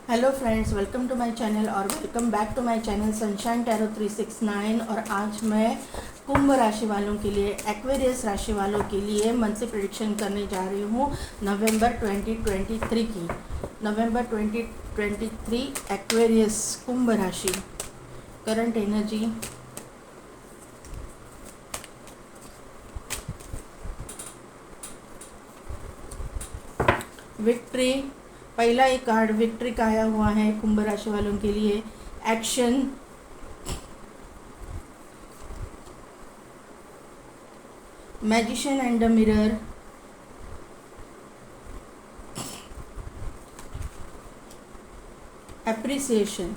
Hello friends, welcome to my channel और welcome back to my channel sunshine tarot 369। और आज मैं कुंभ राशि वालों के लिए, एक्वेरियस राशि वालों के लिए मंथली प्रेडिक्शन करने जा रही हूँ नवंबर 2023 की। नवंबर 2023 एक्वेरियस कुंभ राशि करंट एनर्जी। विक्ट्री, पहला एक कार्ड विक्ट्री का आया हुआ है कुंभ राशि वालों के लिए। Action, magician and the mirror, appreciation.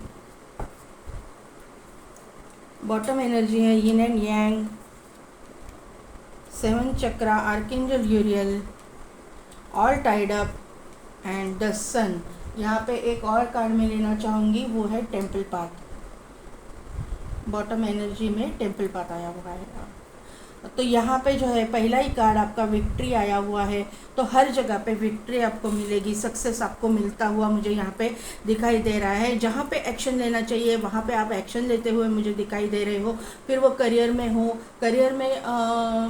Bottom energy है yin and yang, 7 chakra, archangel Uriel, all tied up and the sun. यहाँ पे एक और कार्ड मैं लेना चाहूँगी, वो है टेम्पल पाथ। बॉटम एनर्जी में टेम्पल पाथ आया हुआ है। तो यहाँ पे जो है पहला ही कार्ड आपका विक्ट्री आया हुआ है, तो हर जगह पे विक्ट्री आपको मिलेगी, सक्सेस आपको मिलता हुआ मुझे यहाँ पे दिखाई दे रहा है। जहाँ पे एक्शन लेना चाहिए वहाँ पे आप एक्शन लेते हुए मुझे दिखाई दे रहे हो। फिर वो करियर में हो, करियर में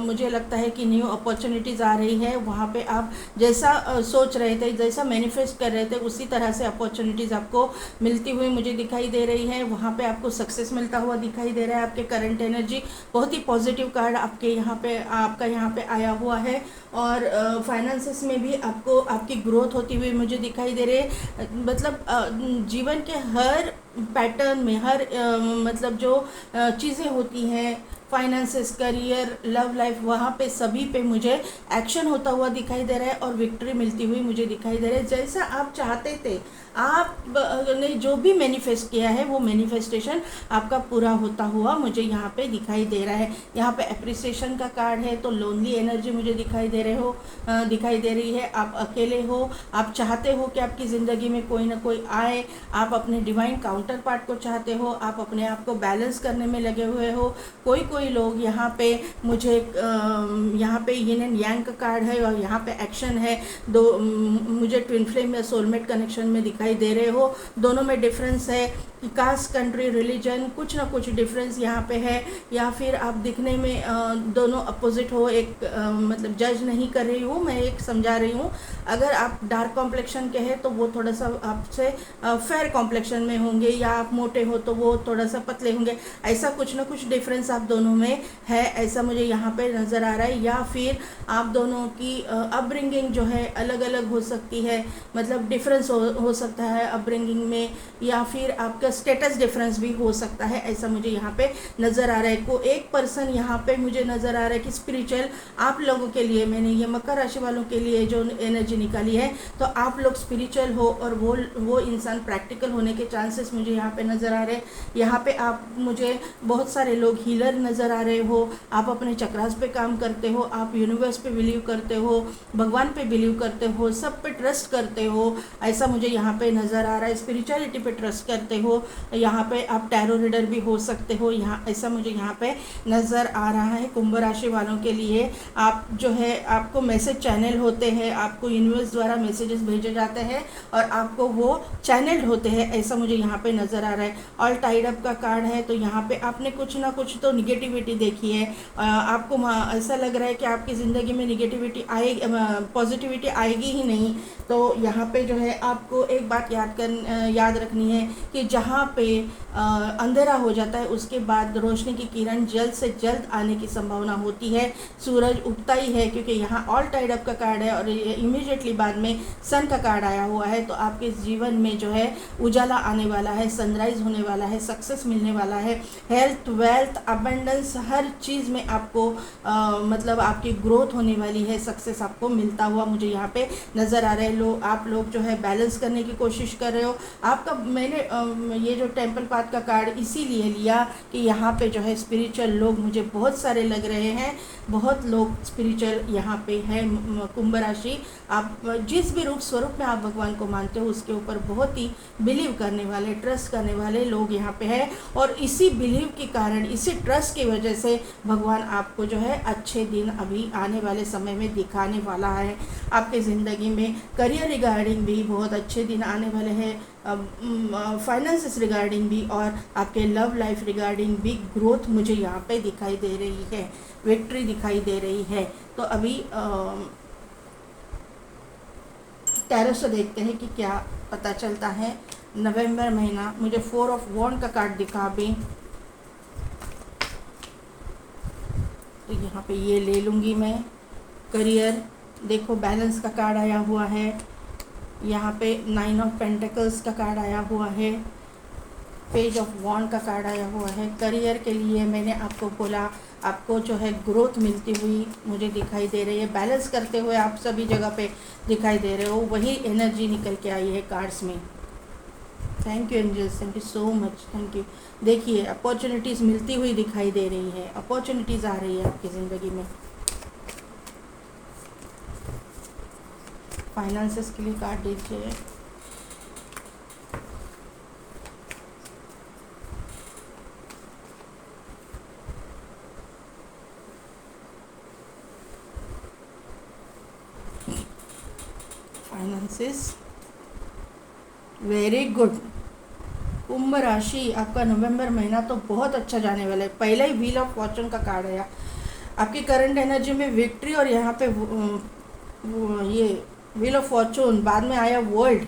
मुझे लगता है कि न्यू अपॉर्चुनिटीज़ आ रही है। वहाँ पे आप जैसा सोच रहे थे, जैसा मैनिफेस्ट कर रहे थे, उसी तरह से अपॉर्चुनिटीज़ आपको मिलती हुई मुझे दिखाई दे रही है। वहाँ पे आपको सक्सेस मिलता हुआ दिखाई दे रहा है। आपके करंट एनर्जी बहुत ही पॉजिटिव कार्ड आपके आपका यहाँ पे आया हुआ है। और फाइनेंसेस में भी आपको आपकी ग्रोथ होती हुई मुझे दिखाई दे रही है। मतलब जीवन के हर पैटर्न में, हर मतलब जो चीज़ें होती हैं, फाइनेंसेस, करियर, लव लाइफ, वहाँ पे सभी पे मुझे एक्शन होता हुआ दिखाई दे रहा है और विक्ट्री मिलती हुई मुझे दिखाई दे रहा है। जैसा आप चाहते थे, आपने जो भी मैनिफेस्ट किया है वो मैनिफेस्टेशन आपका पूरा होता हुआ मुझे यहाँ पे दिखाई दे रहा है। यहाँ पे एप्रिसिएशन का कार्ड है, तो लोनली एनर्जी मुझे दिखाई दे रही है। आप अकेले हो, आप चाहते हो कि आपकी ज़िंदगी में कोई ना कोई आए, आप अपने डिवाइन काउंटर पार्ट को चाहते हो, आप अपने आप को बैलेंस करने में लगे हुए हो। कोई लोग यहाँ पे मुझे यहाँ पे यिन एंड यांग का कार्ड है और यहाँ पे एक्शन है। मुझे ट्विन फ्लेम या सोलमेट कनेक्शन में दिखाई दे रहे हो। दोनों में डिफरेंस है, कास्ट, कंट्री, रिलीजन, कुछ ना कुछ डिफरेंस यहाँ पे है। या फिर आप दिखने में दोनों अपोजिट हो। एक मतलब जज नहीं कर रही हूँ मैं, एक समझा रही हूँ। अगर आप डार्क कॉम्प्लेक्शन के हैं तो वो थोड़ा सा आपसे फेयर कॉम्प्लेक्शन में होंगे, या आप मोटे हो तो वो थोड़ा सा पतले होंगे। ऐसा कुछ ना कुछ डिफरेंस आप दोनों में है, ऐसा मुझे यहाँ पे नज़र आ रहा है। या फिर आप दोनों की अपब्रिंगिंग जो है अलग अलग हो सकती है, मतलब डिफरेंस हो सकता है अपब्रिंगिंग में, या फिर आपका स्टेटस डिफरेंस भी हो सकता है, ऐसा मुझे यहाँ पे नज़र आ रहा है। एक पर्सन यहाँ पे मुझे नज़र आ रहा है कि स्पिरिचुअल आप लोगों के लिए, मैंने ये मकर राशि वालों के लिए जो एनर्जी निकाली है, तो आप लोग स्पिरिचुअल हो और वो इंसान प्रैक्टिकल होने के चांसेस मुझे यहाँ पे नज़र आ रहे हैं। यहाँ पे आप मुझे बहुत सारे लोग हीलर नज़र आ रहे हो। आप अपने चक्रास पे काम करते हो, आप यूनिवर्स पे बिलीव करते हो, भगवान पे बिलीव करते हो, सब पे ट्रस्ट करते हो, ऐसा मुझे यहाँ पे नज़र आ रहा है। स्पिरिचुअलिटी पे ट्रस्ट करते हो। यहाँ पे आप टैरो रीडर भी हो सकते हो, यहाँ ऐसा मुझे यहाँ पे नज़र आ रहा है। कुंभ राशि वालों के लिए आप जो है, आपको मैसेज चैनल होते हैं, आपको यूनिवर्स द्वारा मैसेजेस भेजे जाते हैं और आपको वो चैनल होते हैं, ऐसा मुझे यहाँ पे नज़र आ रहा है। ऑल टाइड अप का कार्ड है, तो यहाँ पे आपने कुछ ना कुछ तो निगेटिविटी देखी है। आपको ऐसा लग रहा है कि आपकी ज़िंदगी में निगेटिविटी आएगी, पॉजिटिविटी आएगी ही नहीं। तो यहाँ पे जो है आपको एक बात याद रखनी है कि जहाँ पे अंधेरा हो जाता है उसके बाद रोशनी की किरण जल्द से जल्द आने की संभावना होती है। सूरज उगता ही है, क्योंकि यहाँ ऑल टाइड अप का कार्ड है और इमीडिएटली बाद में सन का कार्ड आया हुआ है। तो आपके जीवन में जो है उजाला आने वाला है, सनराइज होने वाला है, सक्सेस मिलने वाला है। हेल्थ, वेल्थ, अबंडेंस, हर चीज़ में आपको मतलब आपकी ग्रोथ होने वाली है, सक्सेस आपको मिलता हुआ मुझे यहाँ पे नज़र आ रहा है। आप लोग जो है बैलेंस करने की कोशिश कर रहे हो। आपका मैंने ये जो टेम्पल पाथ का कार्ड इसीलिए लिया कि यहाँ पे जो है स्पिरिचुअल लोग मुझे बहुत सारे लग रहे हैं। बहुत लोग स्पिरिचुअल यहाँ पे हैं। कुंभ राशि, आप जिस भी रूप स्वरूप में आप भगवान को मानते हो उसके ऊपर बहुत ही बिलीव करने वाले, ट्रस्ट करने वाले लोग यहाँ पे हैं। और इसी बिलीव के कारण, इसी ट्रस्ट की वजह से भगवान आपको जो है अच्छे दिन अभी आने वाले समय में दिखाने वाला है। आपके ज़िंदगी में करियर रिगार्डिंग भी बहुत अच्छे दिन आने वाले हैं। फाइनेंसेस रिगार्डिंग भी और आपके लव लाइफ रिगार्डिंग भी ग्रोथ मुझे यहाँ पे दिखाई दे रही है, विक्ट्री दिखाई दे रही है। तो अभी टैरो से देखते हैं कि क्या पता चलता है नवंबर महीना। मुझे 4 ऑफ वॉन्ड का कार्ड दिखा भी, तो यहाँ पे ये ले लूँगी मैं। करियर देखो, बैलेंस का कार्ड आया हुआ है, यहाँ पे 9 ऑफ पेंटिकल्स का कार्ड आया हुआ है, पेज ऑफ वॉन्ड का कार्ड आया हुआ है। करियर के लिए मैंने आपको बोला, आपको जो है ग्रोथ मिलती हुई मुझे दिखाई दे रही है, बैलेंस करते हुए आप सभी जगह पे दिखाई दे रहे हो, वही एनर्जी निकल के आई है कार्ड्स में। Thank you angels, thank you so much, thank you. देखिए अपॉर्चुनिटीज़ मिलती हुई दिखाई दे रही है, अपॉर्चुनिटीज़ आ रही है आपकी ज़िंदगी में। फाइनेंसेस के लिए कार्ड दीजिए। Finances very good. कुंभ राशि, आपका नवंबर महीना तो बहुत अच्छा जाने वाला है। पहले ही व्हील ऑफ फॉर्चून का कार्ड आया, आपकी करंट एनर्जी में विक्ट्री, और यहाँ पे ये व्हील ऑफ फॉर्चून, बाद में आया world,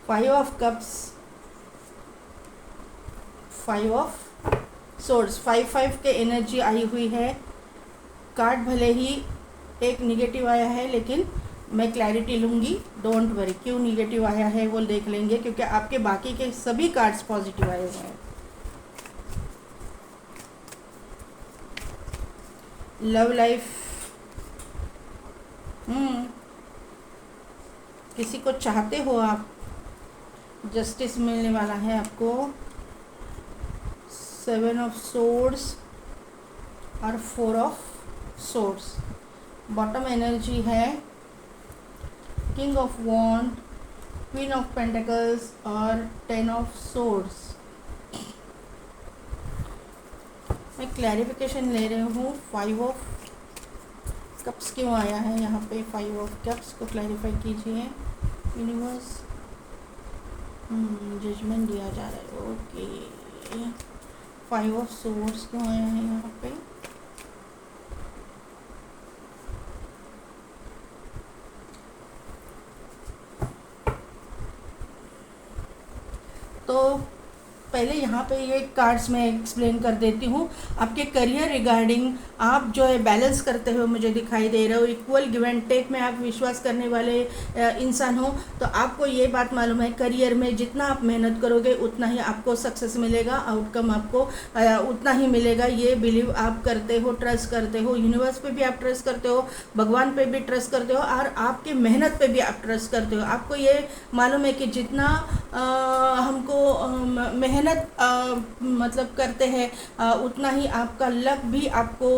5 of cups, 5 of swords, 5 के एनर्जी आई हुई है। कार्ड भले ही एक निगेटिव आया है, लेकिन मैं क्लैरिटी लूँगी, डोंट वरी। क्यों निगेटिव आया है वो देख लेंगे, क्योंकि आपके बाकी के सभी कार्ड्स पॉजिटिव आए हुए हैं। लव लाइफ, किसी को चाहते हो आप, जस्टिस मिलने वाला है आपको। 7 ऑफ सोर्ड्स और 4 ऑफ सोर्ड्स। बॉटम एनर्जी है king of wand, queen of pentacles और 10 ऑफ सोर्ड्स। मैं क्लैरिफिकेशन ले रही हूँ, 5 ऑफ कप्स क्यों आया है यहाँ पे। 5 ऑफ कप्स को क्लैरिफाई कीजिए यूनिवर्स। जजमेंट दिया जा रहा है, ओके। 5 ऑफ सोर्ड्स क्यों आया है यहाँ पे। तो पहले यहाँ पे ये कार्ड्स में एक्सप्लेन कर देती हूँ। आपके करियर रिगार्डिंग आप जो है बैलेंस करते हुए मुझे दिखाई दे रहे हो, इक्वल गिव एंड टेक में आप विश्वास करने वाले इंसान हो। तो आपको ये बात मालूम है, करियर में जितना आप मेहनत करोगे उतना ही आपको सक्सेस मिलेगा, आउटकम आपको उतना ही मिलेगा। ये बिलीव आप करते हो, ट्रस्ट करते हो, यूनिवर्स पे भी आप ट्रस्ट करते हो, भगवान पे भी ट्रस्ट करते हो, और आपके मेहनत पे भी आप ट्रस्ट करते हो। आपको ये मालूम है कि जितना हमको मेहनत मतलब करते हैं उतना ही आपका लक भी आपको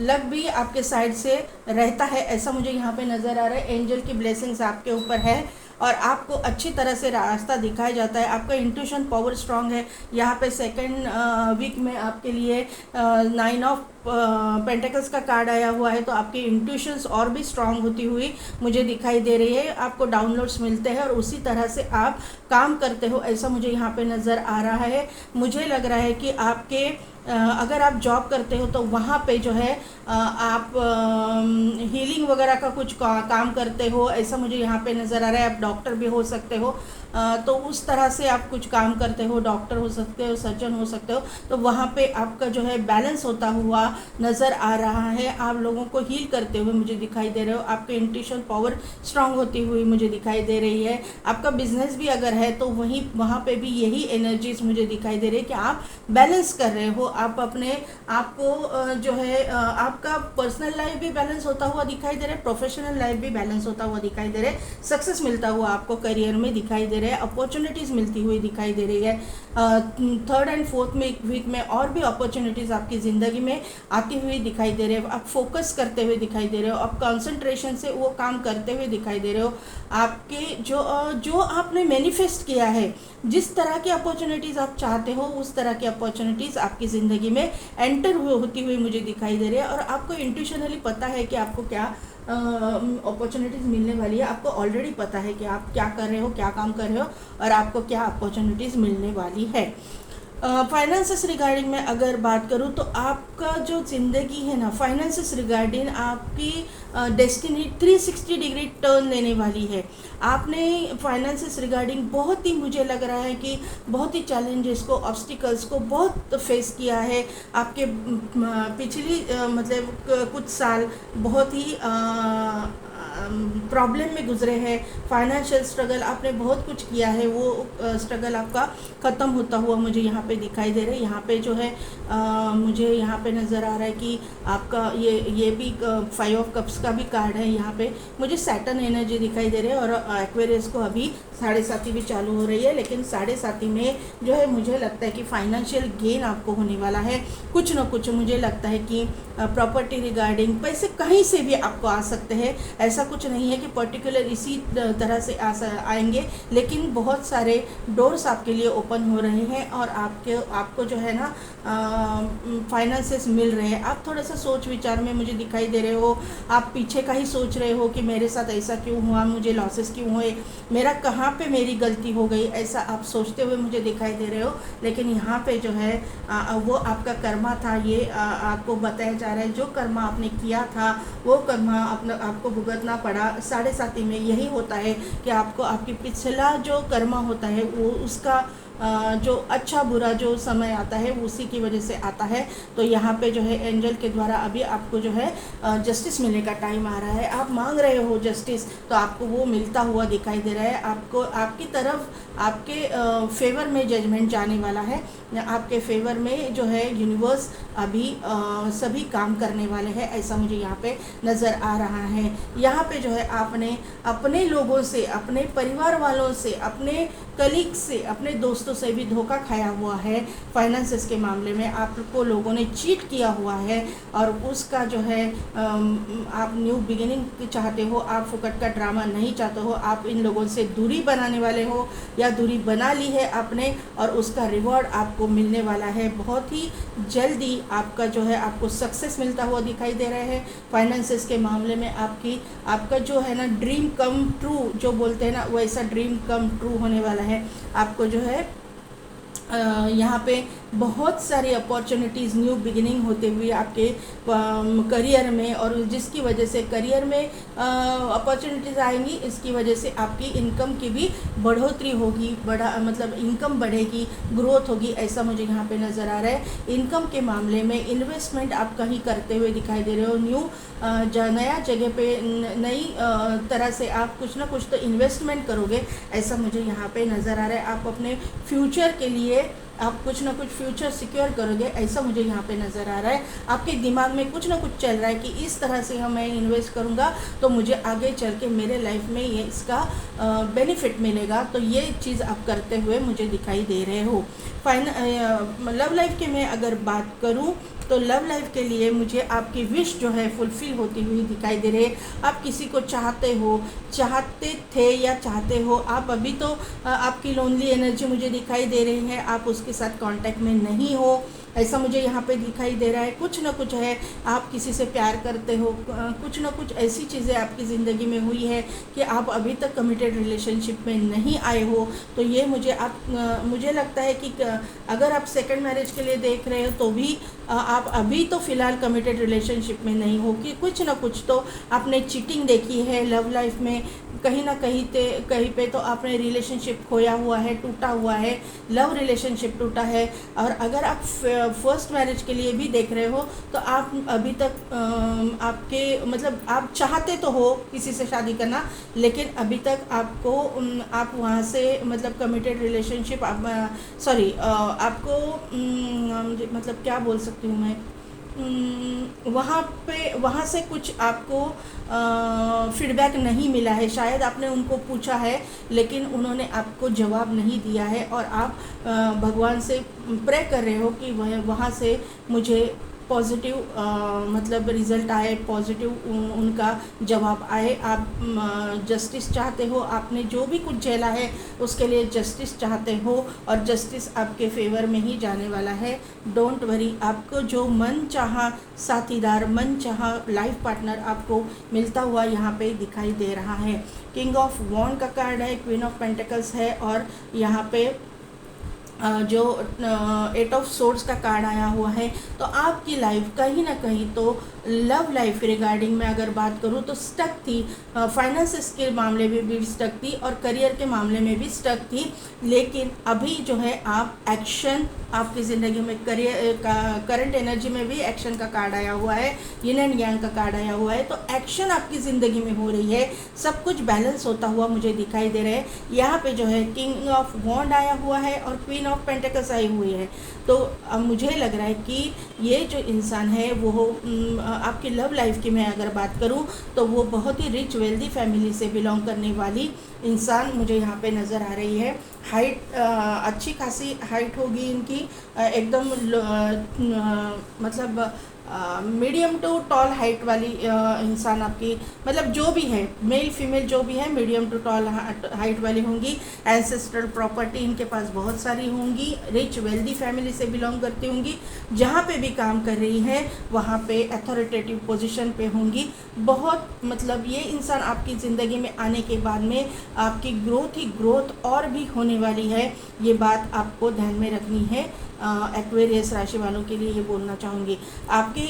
लक भी आपके साइड से रहता है, ऐसा मुझे यहाँ पे नज़र आ रहा है। एंजल की ब्लेसिंग्स आपके ऊपर है और आपको अच्छी तरह से रास्ता दिखाया जाता है। आपका इंट्यूशन पावर स्ट्रांग है। यहाँ पे सेकंड वीक में आपके लिए 9 ऑफ पेंटिकल्स का कार्ड आया हुआ है, तो आपकी इंट्यूशंस और भी स्ट्रांग होती हुई मुझे दिखाई दे रही है। आपको डाउनलोड्स मिलते हैं और उसी तरह से आप काम करते हो, ऐसा मुझे यहाँ पे नज़र आ रहा है। मुझे लग रहा है कि आपके अगर आप जॉब करते हो तो वहाँ पे जो है आप हीलिंग वगैरह का कुछ काम करते हो, ऐसा मुझे यहाँ पे नज़र आ रहा है। आप डॉक्टर भी हो सकते हो, तो उस तरह से आप कुछ काम करते हो, डॉक्टर हो सकते हो, सर्जन हो सकते हो। तो वहाँ पे आपका जो है बैलेंस होता हुआ नज़र आ रहा है। आप लोगों को हील करते हुए मुझे दिखाई दे रहे हो। आपके इंट्यूशन पावर स्ट्रांग होती हुई मुझे दिखाई दे रही है। आपका बिजनेस भी अगर है तो वहाँ पे भी यही एनर्जीज मुझे दिखाई दे रही है कि आप बैलेंस कर रहे हो। आप अपने आप को जो है आपका पर्सनल लाइफ भी बैलेंस होता हुआ दिखाई दे रहा है, प्रोफेशनल लाइफ भी बैलेंस होता हुआ दिखाई दे रहा है, सक्सेस मिलता हुआ आपको करियर में दिखाई दे रहा है, अपॉर्चुनिटीज़ मिलती हुई दिखाई दे रही है। 3rd एंड 4th वीक में और भी अपॉर्चुनिटीज़ आपकी ज़िंदगी में आती हुई दिखाई दे रहे हो। आप फोकस करते हुए दिखाई दे रहे हो, आप कंसंट्रेशन से वो काम करते हुए दिखाई दे रहे हो। आपके जो आपने मैनिफेस्ट किया है, जिस तरह की अपॉर्चुनिटीज़ आप चाहते हो, उस तरह की अपॉर्चुनिटीज़ आपकी ज़िंदगी में एंटर होती हुई मुझे दिखाई दे रही है। और आपको इंट्यूशनली पता है कि आपको क्या अपॉर्चुनिटीज़ मिलने वाली है। आपको ऑलरेडी पता है कि आप क्या कर रहे हो, क्या काम कर रहे हो और आपको क्या अपॉर्चुनिटीज़ मिलने वाली है। फाइनेंसेस रिगार्डिंग में अगर बात करूँ तो आपका जो ज़िंदगी है ना, फाइनेंसेस रिगार्डिंग आपकी डेस्टिनी 360 डिग्री टर्न लेने वाली है। आपने फाइनेंसेस रिगार्डिंग बहुत ही, मुझे लग रहा है कि बहुत ही चैलेंजेस को, ऑब्स्टिकल्स को बहुत फेस किया है। आपके पिछली मतलब कुछ साल बहुत ही प्रॉब्लम में गुजरे हैं। फाइनेंशियल स्ट्रगल आपने बहुत कुछ किया है, वो स्ट्रगल आपका ख़त्म होता हुआ मुझे यहाँ पे दिखाई दे रहा है। यहाँ पे जो है मुझे यहाँ पे नज़र आ रहा है कि आपका ये भी 5 ऑफ कप्स का भी कार्ड है। यहाँ पे मुझे सैटर्न एनर्जी दिखाई दे रही है और एक्वेरियस को अभी 7.5 भी चालू हो रही है, लेकिन 7.5 में जो है मुझे लगता है कि फाइनेंशियल गेन आपको होने वाला है। कुछ ना कुछ मुझे लगता है कि प्रॉपर्टी रिगार्डिंग पैसे कहीं से भी आपको आ सकते हैं। ऐसा कुछ नहीं है कि पर्टिकुलर इसी तरह से आएंगे, लेकिन बहुत सारे डोर्स आपके लिए ओपन हो रहे हैं और आपको जो है ना फाइनेंसेस मिल रहे हैं। आप थोड़ा सा सोच विचार में मुझे दिखाई दे रहे हो। आप पीछे का ही सोच रहे हो कि मेरे साथ ऐसा क्यों हुआ, मुझे लॉसेस क्यों हुए, मेरा कहाँ पे मेरी गलती हो गई, ऐसा आप सोचते हुए मुझे दिखाई दे रहे हो। लेकिन यहाँ पे जो है वो आपका कर्मा था। ये आपको बताया जा रहा है, जो कर्मा आपने किया था वो कर्मा आपको भुगतना पड़ा। 7.5 में यही होता है कि आपको आपकी पिछला जो कर्मा होता है वो उसका जो अच्छा बुरा जो समय आता है उसी की वजह से आता है। तो यहाँ पे जो है एंजल के द्वारा अभी आपको जो है जस्टिस मिलने का टाइम आ रहा है। आप मांग रहे हो जस्टिस, तो आपको वो मिलता हुआ दिखाई दे रहा है। आपको आपकी तरफ आपके फेवर में जजमेंट जाने वाला है। आपके फेवर में जो है यूनिवर्स अभी सभी काम करने वाले हैं, ऐसा मुझे यहाँ पे नज़र आ रहा है। यहाँ पे जो है आपने अपने लोगों से, अपने परिवार वालों से, अपने कलीग से, अपने दोस्तों से भी धोखा खाया हुआ है। फाइनेंसेस के मामले में आपको लोगों ने चीट किया हुआ है और उसका जो है आप न्यू बिगिनिंग चाहते हो, आप फुकट का ड्रामा नहीं चाहते हो। आप इन लोगों से दूरी बनाने वाले हो या दूरी बना ली है आपने और उसका रिवॉर्ड आपको मिलने वाला है। बहुत ही जल्दी आपका जो है आपको सक्सेस मिलता हुआ दिखाई दे रहा है। फाइनेंसेस के मामले में आपका जो है ना ड्रीम कम ट्रू जो बोलते हैं ना, वैसा ड्रीम कम ट्रू होने वाला है। आपको जो है यहाँ पे बहुत सारी अपॉर्चुनिटीज़ न्यू बिगिनिंग होते हुए आपके करियर में, और जिसकी वजह से करियर में अपॉर्चुनिटीज़ आएंगी, इसकी वजह से आपकी इनकम की भी बढ़ोतरी होगी, मतलब इनकम बढ़ेगी, ग्रोथ होगी, ऐसा मुझे यहाँ पे नज़र आ रहा है। इनकम के मामले में इन्वेस्टमेंट आप कहीं करते हुए दिखाई दे रहे हो। नया जगह पे नई तरह से आप कुछ ना कुछ तो इन्वेस्टमेंट करोगे, ऐसा मुझे यहाँ पे नज़र आ रहा है। आप अपने फ्यूचर के लिए आप कुछ ना कुछ फ्यूचर सिक्योर करोगे, ऐसा मुझे यहाँ पे नज़र आ रहा है। आपके दिमाग में कुछ ना कुछ चल रहा है कि इस तरह से मैं इन्वेस्ट करूँगा तो मुझे आगे चल के मेरे लाइफ में ये इसका बेनिफिट मिलेगा। तो ये चीज़ आप करते हुए मुझे दिखाई दे रहे हो। लव लाइफ के मैं अगर बात करूँ तो लव लाइफ के लिए मुझे आपकी विश जो है फुलफ़िल होती हुई दिखाई दे रही है। आप किसी को चाहते थे या चाहते हो। आप अभी तो आपकी लोनली एनर्जी मुझे दिखाई दे रही है, आप उसके साथ कांटेक्ट में नहीं हो, ऐसा मुझे यहाँ पे दिखाई दे रहा है। कुछ ना कुछ है, आप किसी से प्यार करते हो, कुछ ना कुछ ऐसी चीज़ें आपकी ज़िंदगी में हुई है कि आप अभी तक कमिटेड रिलेशनशिप में नहीं आए हो। तो ये मुझे लगता है कि अगर आप सेकंड मैरिज के लिए देख रहे हो तो भी आप अभी तो फ़िलहाल कमिटेड रिलेशनशिप में नहीं हो, कि कुछ ना कुछ तो आपने चीटिंग देखी है लव लाइफ में। कहीं ना कहीं पे तो आपने रिलेशनशिप खोया हुआ है, टूटा हुआ है, लव रिलेशनशिप टूटा है। और अगर आप फर्स्ट मैरिज के लिए भी देख रहे हो तो आप अभी तक आपके मतलब आप चाहते तो हो किसी से शादी करना, लेकिन अभी तक आप वहाँ से मतलब कमिटेड रिलेशनशिप आपको मतलब क्या बोल सकती हूँ मैं, वहाँ से कुछ आपको फीडबैक नहीं मिला है। शायद आपने उनको पूछा है लेकिन उन्होंने आपको जवाब नहीं दिया है और आप भगवान से प्रे कर रहे हो कि वहाँ से मुझे पॉजिटिव मतलब रिज़ल्ट आए, पॉजिटिव उनका जवाब आए। आप जस्टिस चाहते हो, आपने जो भी कुछ झेला है उसके लिए जस्टिस चाहते हो और जस्टिस आपके फेवर में ही जाने वाला है। डोंट वरी, आपको जो मन चाहा साथीदार, मन चाहा लाइफ पार्टनर आपको मिलता हुआ यहाँ पे दिखाई दे रहा है। किंग ऑफ वॉन्ड का कार्ड है, क्वीन ऑफ पेंटिकल्स है और यहाँ पे जो 8 ऑफ सोर्ड्स का कार्ड आया हुआ है। तो आपकी लाइफ कहीं ना कहीं तो लव लाइफ रिगार्डिंग में अगर बात करूँ तो स्टक थी, फाइनेंस के मामले में भी स्टक थी और करियर के मामले में भी स्टक थी। लेकिन अभी जो है आप एक्शन आपकी ज़िंदगी में, करियर का करंट एनर्जी में भी एक्शन का कार्ड आया हुआ है, यिन एंड यांग का कार्ड आया हुआ है। तो एक्शन आपकी ज़िंदगी में हो रही है, सब कुछ बैलेंस होता हुआ मुझे दिखाई दे रहा है। यहाँ पे जो है किंग ऑफ वॉन्ड आया हुआ है और क्वीन ऑफ पेंटिकल्स आई हुई है। तो अब मुझे लग रहा है कि ये जो इंसान है वो आपकी लव लाइफ की मैं अगर बात करूं तो वो बहुत ही रिच वेल्दी फैमिली से बिलोंग करने वाली इंसान मुझे यहाँ पे नज़र आ रही है। हाइट अच्छी खासी हाइट होगी इनकी, एकदम मतलब मीडियम टू टॉल हाइट वाली इंसान आपकी, मतलब जो भी है मेल फीमेल जो भी है मीडियम टू टॉल हाइट वाली होंगी। एंसेस्ट्रल प्रॉपर्टी इनके पास बहुत सारी होंगी, रिच वेल्दी फैमिली से बिलोंग करती होंगी, जहाँ पे भी काम कर रही हैं वहाँ पे अथॉरिटेटिव पोजीशन पे होंगी। बहुत मतलब ये इंसान आपकी ज़िंदगी में आने के बाद में आपकी ग्रोथ ही ग्रोथ और भी होने वाली है, ये बात आपको ध्यान में रखनी है। एक्वेरियस राशि वालों के लिए ये बोलना चाहूँगी। आपकी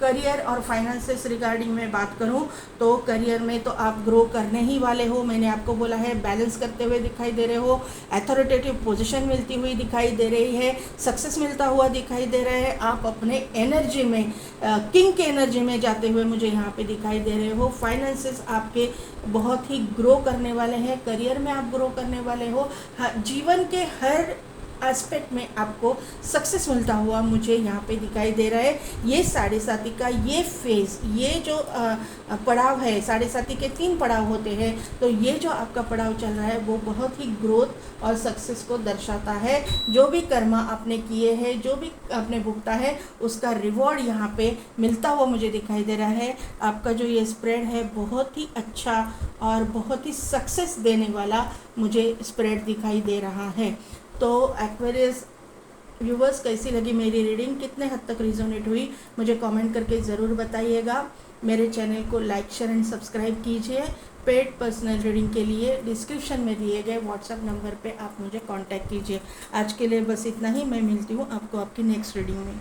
करियर और फाइनेंसेस रिगार्डिंग में बात करूं तो करियर में तो आप ग्रो करने ही वाले हो, मैंने आपको बोला है, बैलेंस करते हुए दिखाई दे रहे हो, अथॉरिटेटिव पोजीशन मिलती हुई दिखाई दे रही है, सक्सेस मिलता हुआ दिखाई दे रहा है। आप अपने एनर्जी में किंग के एनर्जी में जाते हुए मुझे यहाँ पे दिखाई दे रहे हो। फाइनेंसेस आपके बहुत ही ग्रो करने वाले हैं, करियर में आप ग्रो करने वाले हो, जीवन के हर एस्पेक्ट में आपको सक्सेस मिलता हुआ मुझे यहाँ पे दिखाई दे रहा है। ये साढ़े साथी का ये फेज़, ये जो पड़ाव है, साढ़े साथी के 3 पड़ाव होते हैं, तो ये जो आपका पड़ाव चल रहा है वो बहुत ही ग्रोथ और सक्सेस को दर्शाता है। जो भी कर्मा आपने किए हैं, जो भी आपने भुगता है, उसका रिवॉर्ड यहाँ पे मिलता हुआ मुझे दिखाई दे रहा है। आपका जो ये स्प्रेड है बहुत ही अच्छा और बहुत ही सक्सेस देने वाला मुझे स्प्रेड दिखाई दे रहा है। तो एक्वेरियस व्यूवर्स, कैसी लगी मेरी रीडिंग, कितने हद तक रिजोनेट हुई, मुझे कमेंट करके ज़रूर बताइएगा। मेरे चैनल को लाइक शेयर एंड सब्सक्राइब कीजिए। पेड पर्सनल रीडिंग के लिए डिस्क्रिप्शन में दिए गए व्हाट्सएप नंबर पे आप मुझे कांटेक्ट कीजिए। आज के लिए बस इतना ही, मैं मिलती हूँ आपको आपकी नेक्स्ट रीडिंग में।